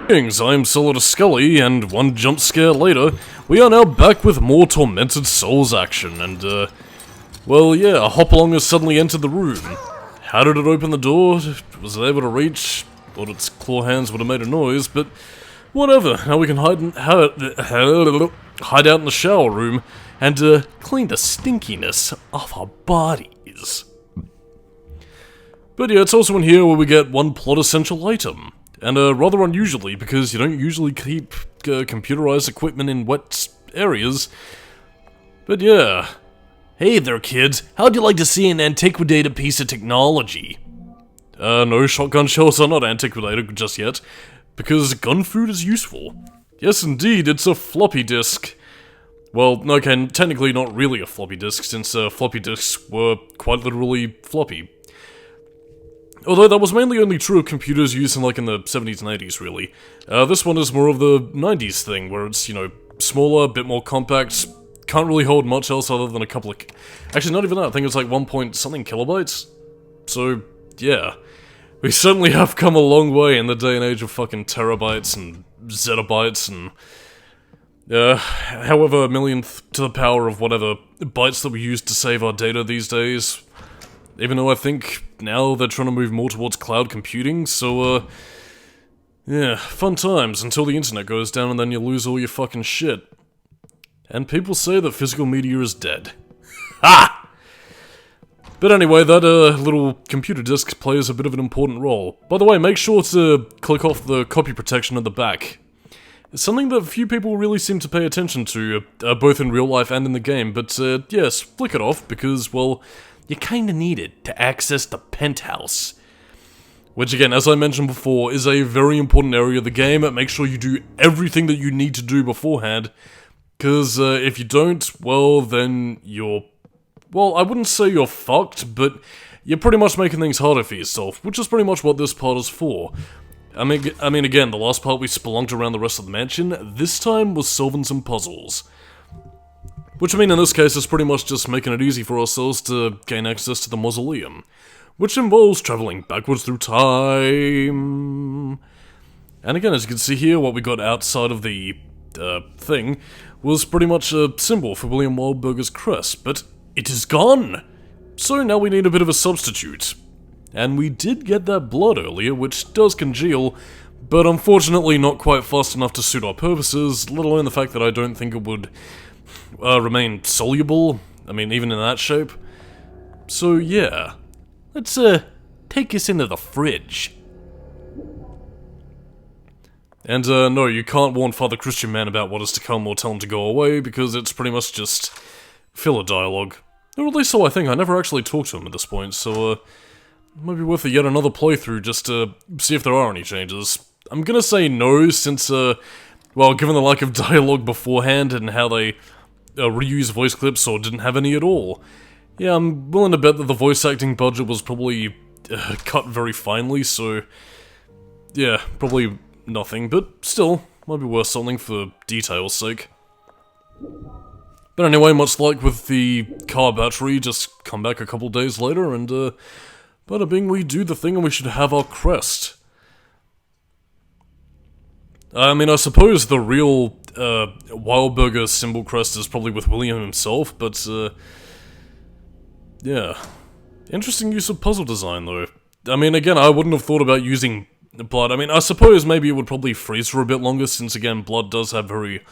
Greetings, I'm Solidus-Skully, and one jump scare later, we are now back with more Tormented Souls action, and, well, yeah, Hopalong has suddenly entered the room. How did it open the door? Was it able to reach? Thought its claw hands would have made a noise, but whatever. Now we can hide out in the shower room, and, clean the stinkiness off our bodies. But yeah, it's also in here where we get one plot essential item. And rather unusually, because you don't usually keep computerized equipment in wet areas. But yeah. Hey there, kids. How'd you like to see an antiquated piece of technology? No, shotgun shells are not antiquated just yet, because gun food is useful. Yes, indeed, it's a floppy disk. Well, okay, technically not really a floppy disk, since floppy disks were quite literally floppy. Although that was mainly only true of computers used in, like, in the 70s and 80s, really. This one is more of the 90s thing, where it's, you know, smaller, a bit more compact, can't really hold much else other than a couple of... Actually, not even that, I think it's like 1 point something kilobytes. So, yeah. We certainly have come a long way in the day and age of fucking terabytes and zettabytes and... however millionth to the power of whatever bytes that we use to save our data these days. Even though I think now they're trying to move more towards cloud computing, so, yeah, fun times until the internet goes down and then you lose all your fucking shit. And people say that physical media is dead. Ha! But anyway, that, little computer disk plays a bit of an important role. By the way, make sure to click off the copy protection at the back. It's something that few people really seem to pay attention to, both in real life and in the game, but, yes, flick it off, because, well... you kinda need it to access the Penthouse. Which again, as I mentioned before, is a very important area of the game. Make sure you do everything that you need to do beforehand. Because if you don't, well, then you're... well, I wouldn't say you're fucked, but you're pretty much making things harder for yourself. Which is pretty much what this part is for. I mean, again, the last part we spelunked around the rest of the mansion. This time was solving some puzzles. Which I mean, in this case, is pretty much just making it easy for ourselves to gain access to the mausoleum. Which involves travelling backwards through time. And again, as you can see here, what we got outside of the, thing, was pretty much a symbol for William Wildberger's crest, but it is gone! So now we need a bit of a substitute. And we did get that blood earlier, which does congeal, but unfortunately not quite fast enough to suit our purposes, let alone the fact that I don't think it would... remain soluble, I mean, even in that shape. So, yeah. Let's, take us into the fridge. And, no, you can't warn Father Christianman about what is to come or tell him to go away, because it's pretty much just filler dialogue. Or at least so I think. I never actually talked to him at this point, so, it might be worth yet another playthrough just to see if there are any changes. I'm gonna say no, since, well, given the lack of dialogue beforehand and how they... reuse voice clips or didn't have any at all. Yeah, I'm willing to bet that the voice acting budget was probably cut very finely, so yeah, probably nothing, but still, might be worth something for detail's sake. But anyway, much like with the car battery, just come back a couple days later and bada bing, we do the thing and we should have our crest. I mean, I suppose the real, Wildberger symbol crest is probably with William himself, but, yeah. Interesting use of puzzle design, though. I mean, again, I wouldn't have thought about using blood. I mean, I suppose maybe it would probably freeze for a bit longer, since, again, blood does have very,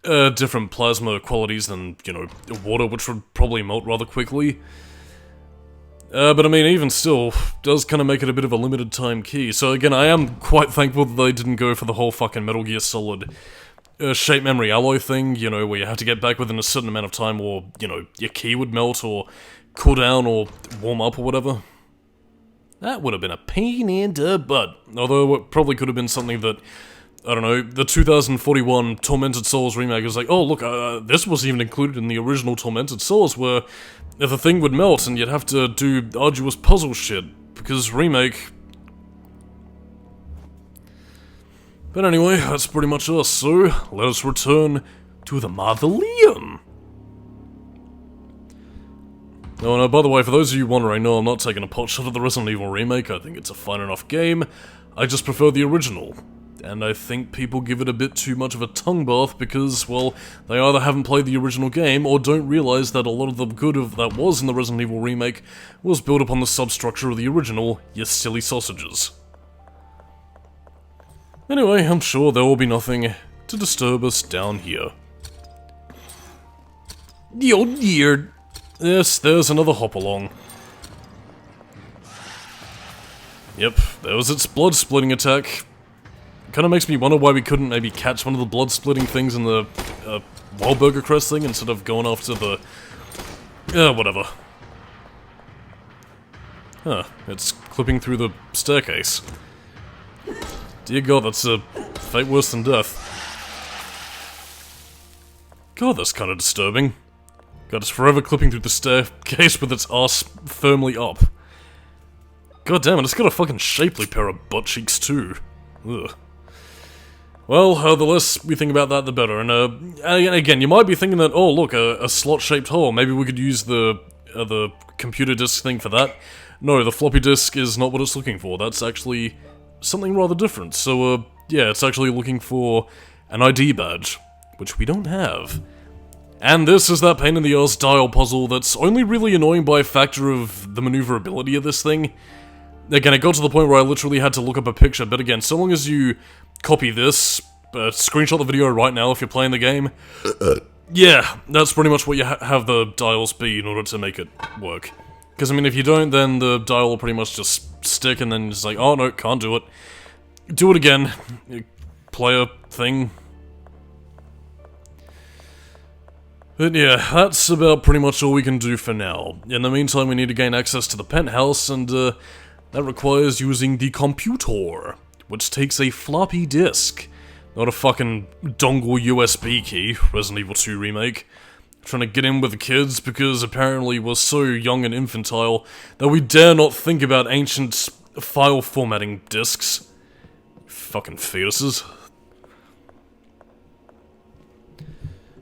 different plasma qualities than, you know, water, which would probably melt rather quickly. But I mean, even still, does kind of make it a bit of a limited time key. So again, I am quite thankful that they didn't go for the whole fucking Metal Gear Solid shape memory alloy thing, you know, where you have to get back within a certain amount of time or, you know, your key would melt or cool down or warm up or whatever. That would have been a pain in the butt. Although it probably could have been something that, I don't know, the 2041 Tormented Souls remake was like, oh look, this wasn't even included in the original Tormented Souls, where the thing would melt and you'd have to do arduous puzzle shit, because remake... But anyway, that's pretty much us, so let us return to the mausoleum. Oh no, by the way, for those of you wondering, no, I'm not taking a pot shot at the Resident Evil remake. I think it's a fine enough game. I just prefer the original. and I think people give it a bit too much of a tongue bath because, well, they either haven't played the original game or don't realise that a lot of the good that was in the Resident Evil remake was built upon the substructure of the original, you silly sausages. Anyway, I'm sure there will be nothing to disturb us down here. Oh dear! Yes, there's another hop-along. Yep, there was its blood-splitting attack. Kinda makes me wonder why we couldn't maybe catch one of the blood-splitting things in the Wahlburger Crest thing instead of going after the... whatever. Huh, it's clipping through the staircase. Dear God, that's a fate worse than death. God, that's kinda disturbing. God, it's forever clipping through the staircase with its ass firmly up. God damn it, it's got a fucking shapely pair of butt cheeks too. Ugh. Well, the less we think about that, the better. And again, you might be thinking that, oh look, a slot-shaped hole, maybe we could use the computer disk thing for that. No, the floppy disk is not what it's looking for. That's actually something rather different. So, yeah, it's actually looking for an ID badge, which we don't have. And this is that pain in the ass dial puzzle that's only really annoying by a factor of the maneuverability of this thing. Again, it got to the point where I literally had to look up a picture, but again, so long as you copy this, screenshot the video right now if you're playing the game, yeah, that's pretty much what you have the dials be in order to make it work. Because, I mean, if you don't, then the dial will pretty much just stick, and then it's like, oh no, can't do it. Do it again. Player thing. But yeah, that's about pretty much all we can do for now. In the meantime, we need to gain access to the penthouse, and that requires using the computer, which takes a floppy disk, not a fucking dongle USB key, Resident Evil 2 Remake. Trying to get in with the kids because apparently we're so young and infantile that we dare not think about ancient file formatting disks. Fucking fetuses.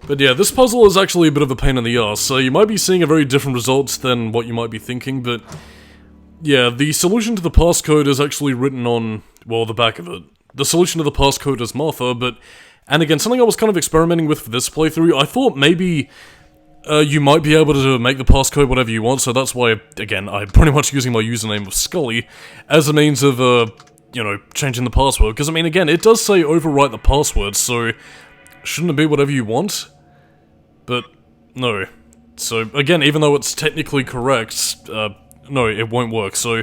But yeah, this puzzle is actually a bit of a pain in the ass, so you might be seeing a very different result than what you might be thinking, but yeah, the solution to the passcode is actually written on, well, the back of it. The solution to the passcode is Martha, but, and again, something I was kind of experimenting with for this playthrough, I thought maybe you might be able to make the passcode whatever you want, so that's why, again, I'm pretty much using my username of Skully as a means of, you know, changing the password, because, I mean, again, it does say overwrite the password, so shouldn't it be whatever you want? But, no. So, again, even though it's technically correct, no, it won't work, so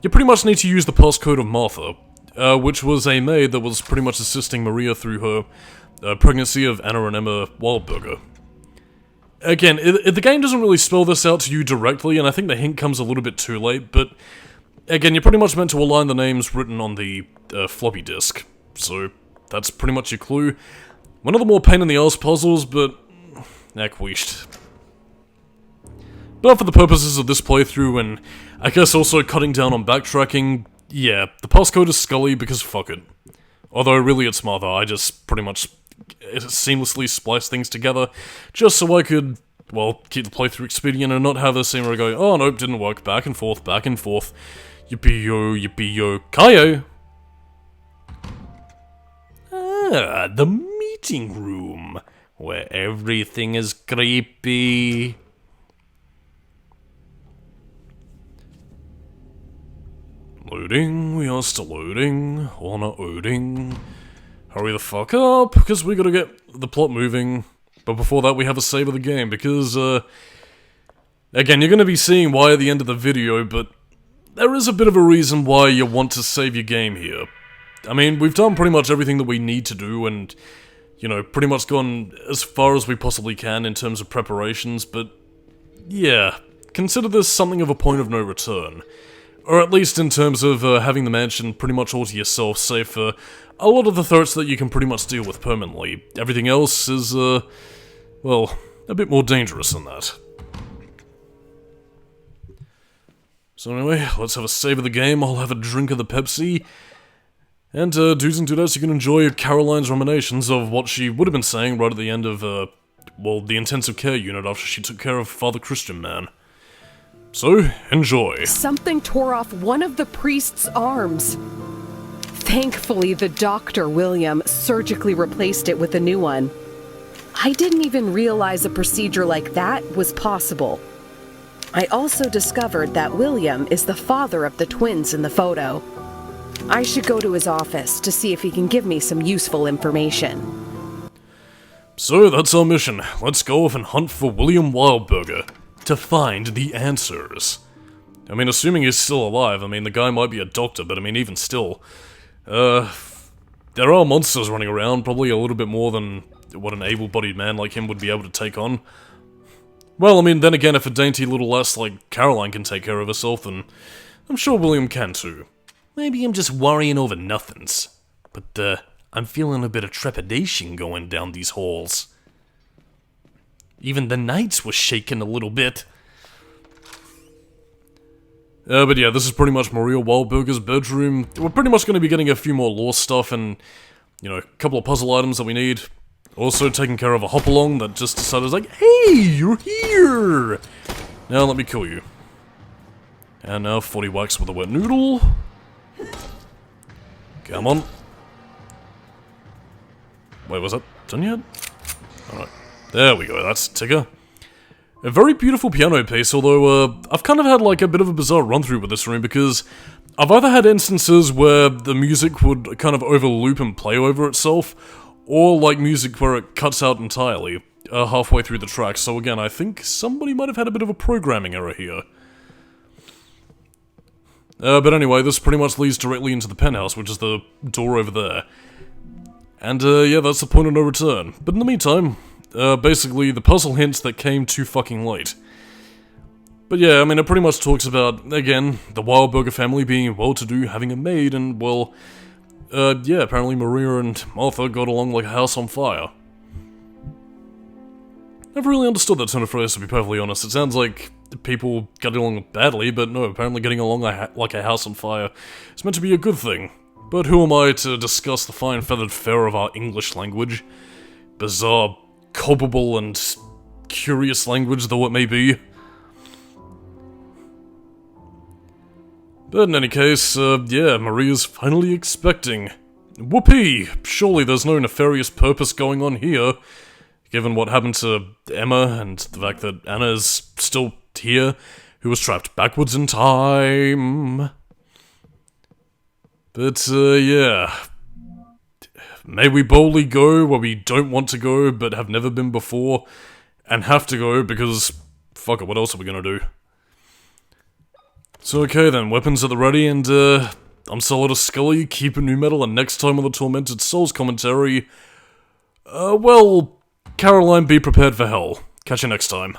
you pretty much need to use the passcode of Martha, which was a maid that was pretty much assisting Maria through her pregnancy of Anna and Emma Wahlburger. Again, the game doesn't really spell this out to you directly, and I think the hint comes a little bit too late, but again, you're pretty much meant to align the names written on the floppy disk, so that's pretty much your clue. One of the more pain-in-the-ass puzzles, but acquished. But for the purposes of this playthrough, and I guess also cutting down on backtracking, yeah, the passcode is Skully because fuck it. Although really it's Mother, I just pretty much seamlessly splice things together, just so I could, well, keep the playthrough expedient and not have this scene where I go, oh nope, didn't work, back and forth, yippee-yo, Kaio! Ah, the meeting room, where everything is creepy. Loading, we are still loading, or not loading. Hurry the fuck up, because we gotta get the plot moving. But before that we have a save of the game, because, again, you're gonna be seeing why at the end of the video, but there is a bit of a reason why you want to save your game here. I mean, we've done pretty much everything that we need to do, and, you know, pretty much gone as far as we possibly can in terms of preparations, but, yeah, consider this something of a point of no return. Or at least in terms of having the mansion pretty much all to yourself, save for a lot of the threats that you can pretty much deal with permanently. Everything else is, well, a bit more dangerous than that. So anyway, let's have a save of the game, I'll have a drink of the Pepsi, and dudes and dudettes, you can enjoy Caroline's ruminations of what she would have been saying right at the end of, well, the intensive care unit after she took care of Father Christianman. So, enjoy. Something tore off one of the priest's arms. Thankfully, the doctor, William, surgically replaced it with a new one. I didn't even realize a procedure like that was possible. I also discovered that William is the father of the twins in the photo. I should go to his office to see if he can give me some useful information. So that's our mission. Let's go off and hunt for William Wildburger to find the answers. I mean, assuming he's still alive, I mean, the guy might be a doctor, but I mean, even still, there are monsters running around, probably a little bit more than what an able-bodied man like him would be able to take on. Well, I mean, then again, if a dainty little lass like Caroline can take care of herself, then I'm sure William can too. Maybe I'm just worrying over nothings. But, I'm feeling a bit of trepidation going down these halls. Even the nights were shaking a little bit. But yeah, this is pretty much Maria Wildburger's bedroom. We're pretty much going to be getting a few more lore stuff and, you know, a couple of puzzle items that we need. Also taking care of a hop-along that just decided, like, hey, you're here! Now let me kill you. And now 40 whacks with a wet noodle. Come on. Wait, was that done yet? Alright. There we go, that's a ticker. A very beautiful piano piece, although, I've kind of had, like, a bit of a bizarre run-through with this room, because I've either had instances where the music would kind of overloop and play over itself, or, like, music where it cuts out entirely, halfway through the track, so again, I think somebody might have had a bit of a programming error here. But anyway, this pretty much leads directly into the penthouse, which is the door over there. And, yeah, that's the point of no return. But in the meantime, basically, the puzzle hints that came too fucking late. But yeah, I mean, it pretty much talks about, again, the Wildburger family being well-to-do, having a maid, and, well, yeah, apparently Maria and Martha got along like a house on fire. Never really understood that turn of phrase, to be perfectly honest. It sounds like people getting along badly, but no, apparently getting along like a house on fire is meant to be a good thing. But who am I to discuss the fine feathered fare of our English language? Bizarre, culpable, and curious language though it may be. But in any case, yeah, Maria's finally expecting. Whoopee! Surely there's no nefarious purpose going on here, given what happened to Emma and the fact that Anna is still here, who was trapped backwards in time. But, yeah. May we boldly go where we don't want to go, but have never been before, and have to go because, fuck it, what else are we gonna do? So okay then, weapons at the ready, and I'm Solidus-Skully, keeping new metal, and next time on the Tormented Souls commentary, well, Caroline, be prepared for hell. Catch you next time.